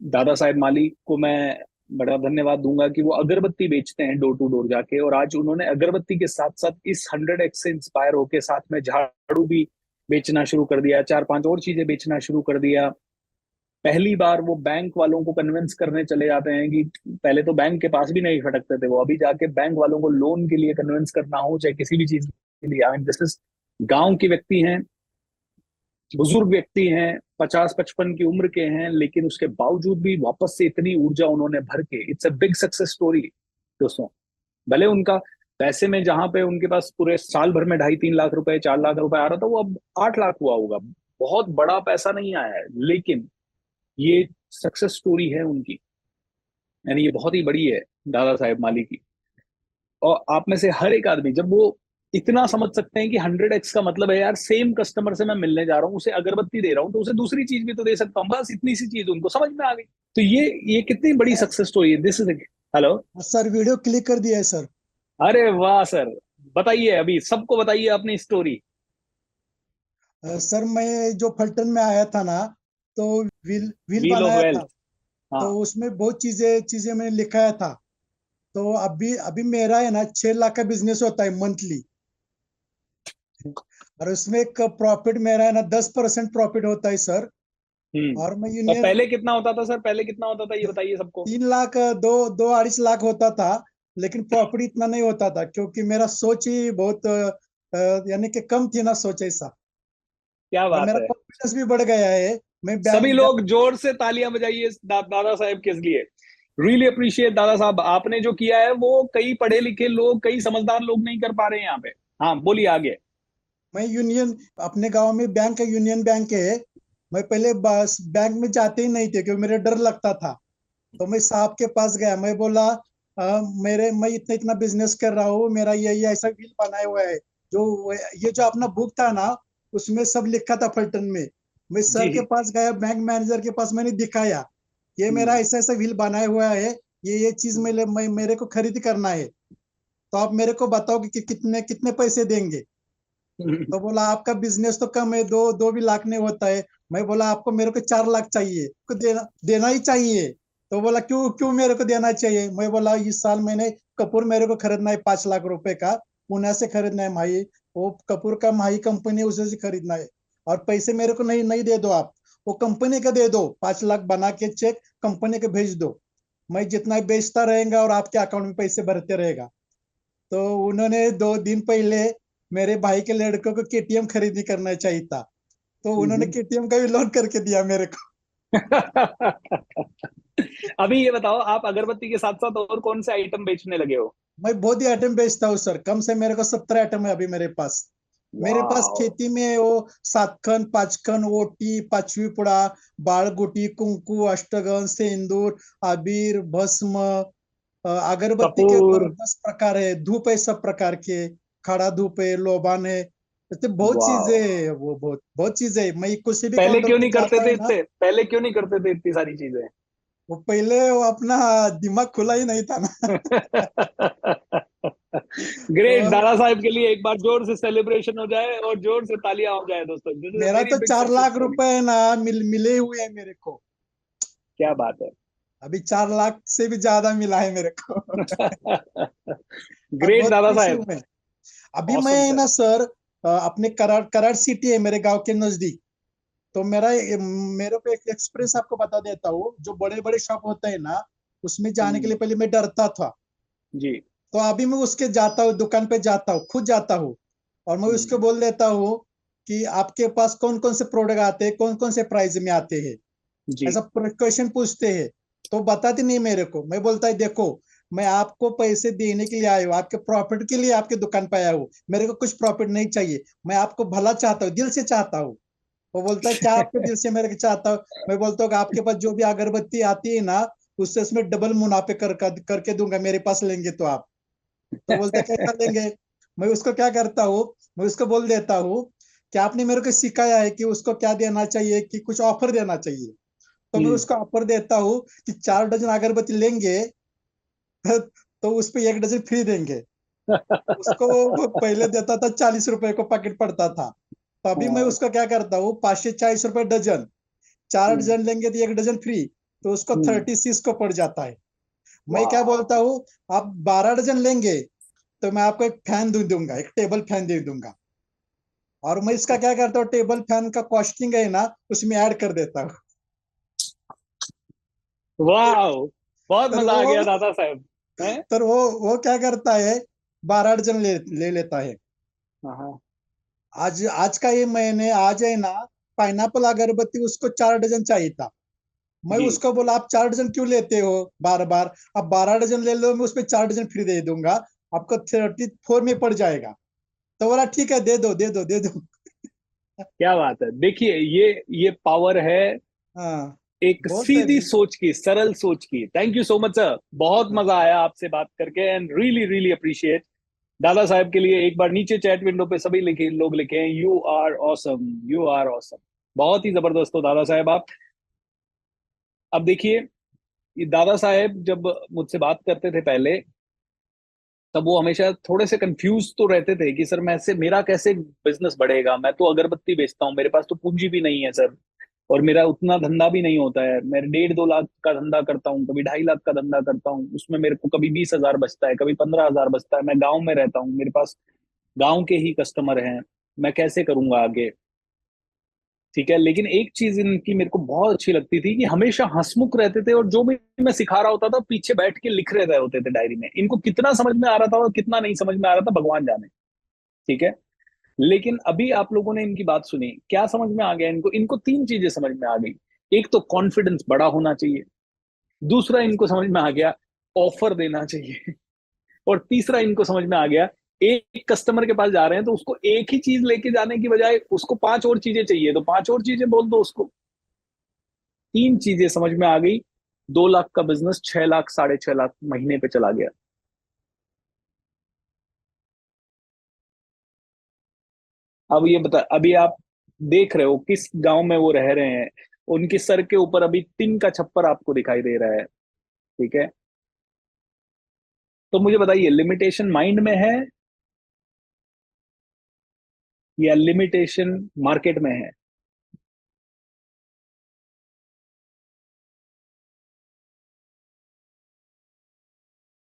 दादा साहेब माली को मैं बड़ा धन्यवाद दूंगा कि वो अगरबत्ती बेचते हैं डोर टू डोर जाके, और आज उन्होंने अगरबत्ती के साथ साथ इस 100x से इंस्पायर होके साथ में झाड़ू भी बेचना शुरू कर दिया, चार पांच और चीजें बेचना शुरू कर दिया। पहली बार वो बैंक वालों को कन्विंस करने चले जाते हैं कि पहले तो बैंक के पास भी नहीं खटकते थे वो, अभी जाके बैंक वालों को लोन के लिए कन्विंस करना हो, चाहे किसी भी चीज के लिए। आई मीन दिस इज, गांव के व्यक्ति हैं, बुजुर्ग व्यक्ति हैं, 50-55 की उम्र के हैं, लेकिन उसके बावजूद भी वापस से इतनी ऊर्जा उन्होंने भर के, it's a big success story दोस्तों। भले उनका पैसे में, जहां पे उनके पास पूरे साल भर में 2.5-3 लाख रुपए 4 लाख रुपए आ रहा था, वो अब 8 लाख हुआ होगा। बहुत बड़ा पैसा नहीं आया है, लेकिन ये सक्सेस स्टोरी है उनकी, यानी ये बहुत ही बड़ी है दादा साहेब माली की। और आप में से हर एक आदमी जब वो इतना समझ सकते हैं कि 100x का मतलब है यार, सेम कस्टमर से मैं मिलने जा रहा हूँ, उसे अगरबत्ती दे रहा हूँ तो उसे दूसरी चीज भी तो दे सकता हूँ, बस इतनी सी चीज उनको समझ में आ गई। तो ये कितनी बड़ी सक्सेस स्टोरी है, this is. Hello. Sir video click कर दिया है सर। अरे वाह सर, बताइए, अभी सबको बताइए अपनी स्टोरी। सर मैं जो फलटन में आया था ना, तो व्हील व्हील व्हील ऑफ बनाया था। वेल्थ। हाँ। तो उसमें बहुत चीजें चीजें मैंने लिखाया था। तो अभी अभी मेरा है ना 6 लाख का बिजनेस होता है मंथली। और उसमें एक प्रॉफिट मेरा है ना 10% प्रॉफिट होता है सर। और मैं और यूनियन पहले कितना होता था सर, पहले कितना होता था ये बताइए सबको। 3 लाख, दो दो 2.5 लाख होता था। लेकिन प्रॉफिट इतना नहीं होता था क्योंकि मेरा सोच ही बहुत यानी कि कम थी ना सोच ऐसा। क्या और बात मेरा है। कॉन्फिडेंस भी बढ़ गया है। मैं सभी बैंक लोग जोर से तालियां बजाइए दादा साहब के लिए। रियली अप्रिशिएट दादा साहब, आपने जो किया है वो कई पढ़े लिखे लोग, कई समझदार लोग नहीं कर पा रहे हैं यहाँ पे। हाँ बोलिए आगे। मैं यूनियन, अपने गांव में बैंक है, यूनियन बैंक है। मैं पहले बस बैंक में जाते ही नहीं थे क्योंकि मेरे डर लगता था। तो मैं साहब के पास गया, मैं बोला मैं इतना इतना बिजनेस कर रहा हूँ, मेरा ये ऐसा बिल बनाया हुआ है। जो ये जो अपना बुक था ना, उसमें सब लिखा था फलटन में। मैं सर के जी। पास गया, बैंक मैनेजर के पास मैंने दिखाया, ये मेरा हम्म। ऐसा ऐसा बिल बनाया हुआ है। ये चीज मेरे को खरीद करना है। तो आप मेरे को बताओ कि कितने कितने पैसे देंगे। तो बोला आपका बिजनेस तो कम है, दो दो भी लाख नहीं होता है। मैं बोला आपको, मेरे को 4 लाख चाहिए, को देना देना ही चाहिए। तो बोला क्यों क्यों मेरे को देना चाहिए। मैं बोला इस साल मैंने कपूर मेरे को खरीदना है 5 लाख रुपए का। पुणे से खरीदना है माही, वो कपूर का माही कंपनी है, उसे से खरीदना है। और पैसे मेरे को नहीं नहीं दे दो आप, वो कंपनी का दे दो, 5 लाख बना के चेक कंपनी के भेज दो। मैं जितना बेचता रहेगा और आपके अकाउंट में पैसे भरते रहेगा। तो उन्होंने 2 दिन पहले मेरे भाई के लड़कों को केटीएम खरीदी करना चाहिए था। तो उन्होंने केटीएम का भी लोन करके दिया मेरे को। अभी ये बताओ, आप अगरबत्ती के साथ साथ और कौन से आइटम बेचने लगे हो। मैं बहुत ही आइटम बेचता हूँ सर, कम से मेरे को 70 आइटम है अभी मेरे पास। मेरे पास वाह। खेती में वो 7 खन 5 खन ओटी, पाचवी पुड़ा, बाळगुटी, कुंकू, अष्टगंध, सिंदूर, अबीर, भस्म, अगरबत्ती के कपूर। 10 प्रकार है, धूप है सब प्रकार के, खड़ा धूप है, लोबान है। तो बहुत चीजें वाह। है, वो बहुत बहुत चीजें है। मैं कुछ भी पहले काउंटर क्यों पे नहीं करते जाता थे है ना, इतने, पहले क्यों नहीं करते थे इतनी सारी चीजें। वो पहले वो अपना दिमाग खुला ही नहीं था ना। ग्रेट, और दादा साहब के लिए एक बार जोर से सेलिब्रेशन हो जाए और जोर से तालियां हो जाए दोस्तों, दिस इज अ मेरा वेरी तो बिग चार सक्सेस लाख स्टोरी। रुपए ना मिले हुए हैं मेरे को। क्या बात है। अभी 4 लाख से भी ज्यादा मिला है मेरे को। और ग्रेट बहुत दादा खुशी हूं साहब। मैं। अभी ऑसम मैं सर। ना सर, अपने कराड़ कराड़ सिटी है मेरे गांव के नजदीक। तो मेरे को एक एक्सपीरियंस आपको बता देता हूँ। जो बड़े बड़े शॉप होते हैं ना, उसमें जाने के लिए पहले मैं डरता था। जी। तो अभी मैं उसके जाता हूँ, दुकान पे जाता हूँ, खुद जाता हूँ। और मैं उसको बोल देता हूँ कि आपके पास कौन कौन से प्रोडक्ट आते हैं, कौन कौन से प्राइस में आते हैं। जी। ऐसा क्वेश्चन पूछते हैं। तो बताते नहीं मेरे को। मैं बोलता है देखो, मैं आपको पैसे देने के लिए आया हूँ, आपके प्रॉफिट के लिए आपके दुकान पे आया हूँ, मेरे को कुछ प्रॉफिट नहीं चाहिए। मैं आपको भला चाहता हूँ, दिल से चाहता हूँ। वो बोलता है क्या आपके दिल से मेरे को चाहता हूँ। मैं बोलता हूँ कि आपके पास जो भी अगरबत्ती आती है ना, उससे उसमें डबल मुनाफे करके दूंगा, मेरे पास लेंगे तो आप। तो बोलते कैसा लेंगे। मैं उसको क्या करता हूँ, मैं उसको बोल देता हूँ कि आपने मेरे को सिखाया है कि उसको क्या देना चाहिए, कि कुछ ऑफर देना चाहिए। तो मैं हम्म। उसको ऑफर देता हूँ कि 4 डजन अगरबत्ती लेंगे तो उस पे 1 डजन फ्री देंगे। उसको वो पहले देता था 40 रुपए को पैकेट पड़ता था। तो अभी मैं हाँ। उसको क्या करता हूँ, 540 रुपए डजन, चार हम्म। डजन लेंगे तो 1 डजन फ्री। तो उसको 36 को पड़ जाता है। मैं क्या बोलता हूँ, आप 12 डजन लेंगे तो मैं आपको एक फैन दूंगा, एक टेबल फैन दे दूंगा, और मैं इसका क्या करता हूँ, टेबल फैन का कॉस्टिंग है ना उसमें ऐड कर देता हूँ। वाह, बहुत तो मजा वो आ गया दादा साहब है। तो वो क्या करता है, 12 डजन ले लेता है। हाँ। आज आज का ये महीने आज है ना, पाइनएप्पल अगरबत्ती उसको 4 डजन चाहिए था। मैं जी। उसको बोला, आप 4 डजन क्यों लेते हो बार बार, अब 12 डजन ले लो, मैं उसमें 4 डजन फ्री दे दूंगा, आपको 34 में पड़ जाएगा। तो बोला ठीक है, दे दो दे दो दे दो। क्या बात है, देखिए ये पावर है हाँ, एक बहुत सीधी सारी। सोच की, सरल सोच की। Thank you so much sir, बहुत मजा आया आपसे बात करके and really really appreciate. Dada Saheb के लिए एक बार नीचे चैट विंडो पे सभी लिखे लोग लिखे हैं, you are awesome, you are awesome. बहुत ही जबरदस्त हो दादा साहब आप। अब देखिए, ये दादा साहब जब मुझसे बात करते थे पहले, तब वो हमेशा थोड़े से कंफ्यूज तो रहते थे कि सर मैं से मेरा कैसे बिजनेस बढ़ेगा, मैं तो अगरबत्ती बेचता हूँ, मेरे पास तो पूंजी भी नहीं है सर, और मेरा उतना धंधा भी नहीं होता है। मैं 1.5-2 लाख का धंधा करता हूँ, कभी 2.5 लाख का धंधा करता हूँ, उसमें मेरे को कभी 20,000 बचता है, कभी 15,000 बचता है। मैं गाँव में रहता हूँ, मेरे पास गाँव के ही कस्टमर हैं, मैं कैसे करूंगा आगे। ठीक है, लेकिन एक चीज इनकी मेरे को बहुत अच्छी लगती थी कि हमेशा हंसमुख रहते थे, और जो भी मैं सिखा रहा होता था पीछे बैठ के लिख रहे होते थे डायरी में। इनको कितना समझ में आ रहा था और कितना नहीं समझ में आ रहा था भगवान जाने। ठीक है, लेकिन अभी आप लोगों ने इनकी बात सुनी, क्या समझ में आ गया इनको? इनको 3 चीजें समझ में आ गई। एक तो कॉन्फिडेंस बड़ा होना चाहिए, दूसरा इनको समझ में आ गया ऑफर देना चाहिए, और तीसरा इनको समझ में आ गया, एक कस्टमर के पास जा रहे हैं तो उसको एक ही चीज लेके जाने की बजाय उसको 5 और चीजें चाहिए, तो 5 और चीजें बोल दो उसको। 3 चीजें समझ में आ गई। 2 लाख का बिजनेस 6 लाख 6.5 लाख महीने पे चला गया। अब ये बता, अभी आप देख रहे हो किस गांव में वो रह रहे हैं, उनके सर के ऊपर अभी टिन का छप्पर आपको दिखाई दे रहा है। ठीक है, तो मुझे बताइए, लिमिटेशन माइंड में है या लिमिटेशन मार्केट में है?